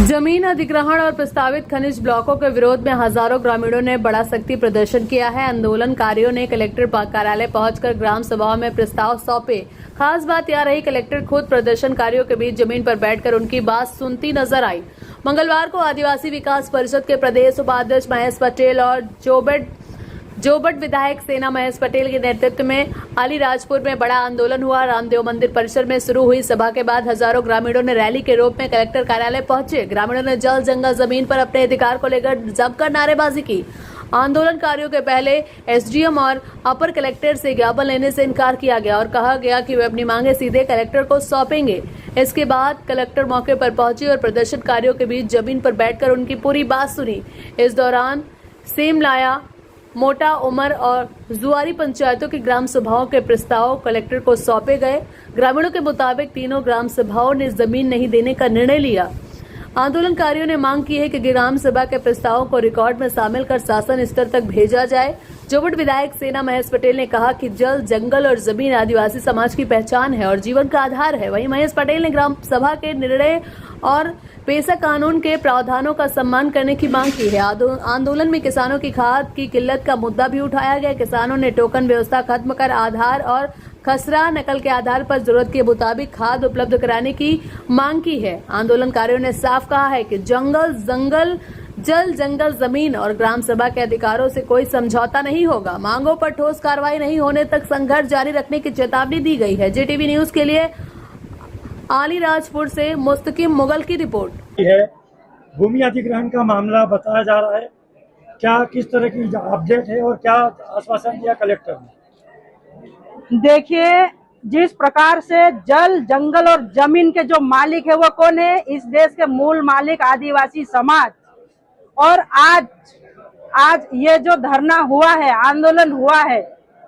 जमीन अधिग्रहण और प्रस्तावित खनिज ब्लॉकों के विरोध में हजारों ग्रामीणों ने बड़ा शक्ति प्रदर्शन किया है। आंदोलनकारियों ने कलेक्टर कार्यालय पहुंचकर ग्राम सभाओं में प्रस्ताव सौंपे। खास बात यह रही, कलेक्टर खुद प्रदर्शनकारियों के बीच जमीन पर बैठकर उनकी बात सुनती नजर आई। मंगलवार को आदिवासी विकास परिषद के प्रदेश उपाध्यक्ष महेश पटेल और जोबट विधायक सेना महेश पटेल के नेतृत्व में अलीराजपुर में बड़ा आंदोलन हुआ। रामदेव मंदिर परिसर में शुरू हुई सभा के बाद हजारों ग्रामीणों ने रैली के रूप में कलेक्टर कार्यालय पहुंचे। ग्रामीणों ने जल जंगल जमीन पर अपने अधिकार को लेकर जमकर नारेबाजी की। आंदोलनकारियों के पहले एसडीएम और अपर कलेक्टर से ज्ञापन लेने से इनकार किया गया और कहा गया कि वे अपनी मांगे सीधे कलेक्टर को सौंपेंगे। इसके बाद कलेक्टर मौके पर पहुंचे और प्रदर्शनकारियों के बीच जमीन पर बैठकर उनकी पूरी बात सुनी। इस दौरान सेमलाया, मोटा उमर और जुआरी पंचायतों की ग्राम सभाओं के प्रस्ताव कलेक्टर को सौंपे गए। ग्रामीणों के मुताबिक तीनों ग्राम सभाओं ने जमीन नहीं देने का निर्णय लिया। आंदोलनकारियों ने मांग की है कि ग्राम सभा के प्रस्तावों को रिकॉर्ड में शामिल कर शासन स्तर तक भेजा जाए। जोबट विधायक सेना महेश पटेल ने कहा कि जल, जंगल और जमीन आदिवासी समाज की पहचान है और जीवन का आधार है। वहीं महेश पटेल ने ग्राम सभा के निर्णय और पेशा कानून के प्रावधानों का सम्मान करने की मांग की है। आंदोलन में किसानों की खाद की किल्लत का मुद्दा भी उठाया गया। किसानों ने टोकन व्यवस्था खत्म कर आधार और खसरा नकल के आधार पर जरूरत के मुताबिक खाद उपलब्ध कराने की मांग की है। आंदोलनकारियों ने साफ कहा है कि जल जंगल जमीन और ग्राम सभा के अधिकारों से कोई समझौता नहीं होगा। मांगों पर ठोस कार्रवाई नहीं होने तक संघर्ष जारी रखने की चेतावनी दी गई है। जेटीवी न्यूज के लिए अलीराजपुर से मुस्तकिम मुगल की रिपोर्ट है। भूमि अधिग्रहण का मामला बताया जा रहा है, क्या किस तरह की अपडेट है और क्या आश्वासन दिया कलेक्टर ने? देखिए, जिस प्रकार से जल, जंगल और जमीन के जो मालिक है वो कौन है? इस देश के मूल मालिक आदिवासी समाज। और आज ये जो धरना हुआ है, आंदोलन हुआ है,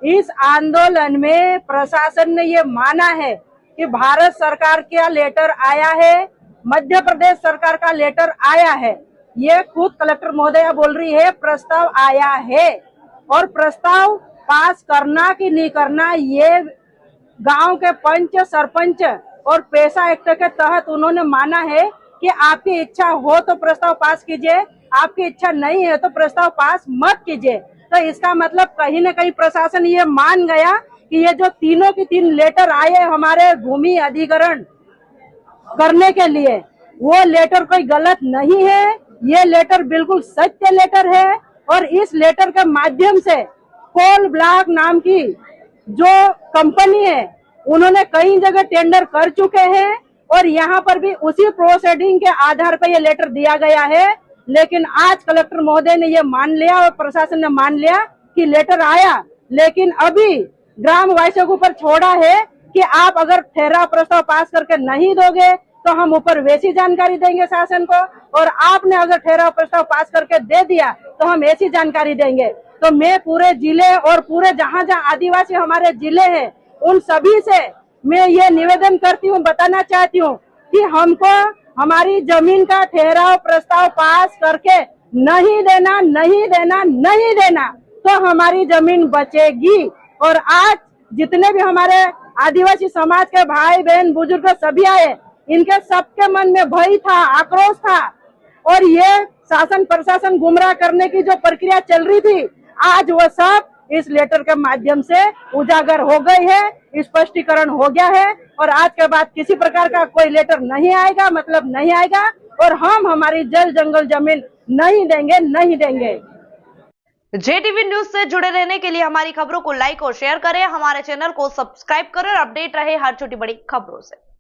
इस आंदोलन में प्रशासन ने ये माना है कि भारत सरकार का लेटर आया है, मध्य प्रदेश सरकार का लेटर आया है। ये खुद कलेक्टर महोदया बोल रही है प्रस्ताव आया है और प्रस्ताव पास करना कि नहीं करना ये गांव के पंच, सरपंच और पेशा एक्ट के तहत उन्होंने माना है कि आपकी इच्छा हो तो प्रस्ताव पास कीजिए, आपकी इच्छा नहीं है तो प्रस्ताव पास मत कीजिए। तो इसका मतलब कहीं न कहीं प्रशासन ये मान गया कि ये जो तीनों की तीन लेटर आए हमारे भूमि अधिग्रहण करने के लिए, वो लेटर कोई गलत नहीं है। ये लेटर बिल्कुल सत्य लेटर है और इस लेटर के माध्यम से कोल ब्लॉक नाम की जो कंपनी है उन्होंने कई जगह टेंडर कर चुके हैं और यहाँ पर भी उसी प्रोसीडिंग के आधार पर ये लेटर दिया गया है। लेकिन आज कलेक्टर महोदय ने ये मान लिया और प्रशासन ने मान लिया कि लेटर आया, लेकिन अभी ग्राम वासियों के ऊपर छोड़ा है कि आप अगर ठहराव प्रस्ताव पास करके नहीं दोगे तो हम ऊपर वैसी जानकारी देंगे शासन को, और आपने अगर ठहराव प्रस्ताव पास करके दे दिया तो हम ऐसी जानकारी देंगे। तो मैं पूरे जिले और पूरे जहाँ जहाँ आदिवासी हमारे जिले हैं उन सभी से मैं ये निवेदन करती हूँ, बताना चाहती हूँ कि हमको हमारी जमीन का ठहराव प्रस्ताव पास करके नहीं देना, नहीं देना, नहीं देना तो हमारी जमीन बचेगी। और आज जितने भी हमारे आदिवासी समाज के भाई बहन बुजुर्ग सभी आए, इनके सबके मन में भय था, आक्रोश था और ये शासन प्रशासन गुमराह करने की जो प्रक्रिया चल रही थी, आज वो सब इस लेटर के माध्यम से उजागर हो गई है, स्पष्टीकरण हो गया है और आज के बाद किसी प्रकार का कोई लेटर नहीं आएगा, मतलब नहीं आएगा और हम हमारी जल जंगल जमीन नहीं देंगे, नहीं देंगे। जेटीवी न्यूज से जुड़े रहने के लिए हमारी खबरों को लाइक और शेयर करें, हमारे चैनल को सब्सक्राइब करें और अपडेट रहे हर छोटी बड़ी खबरों से।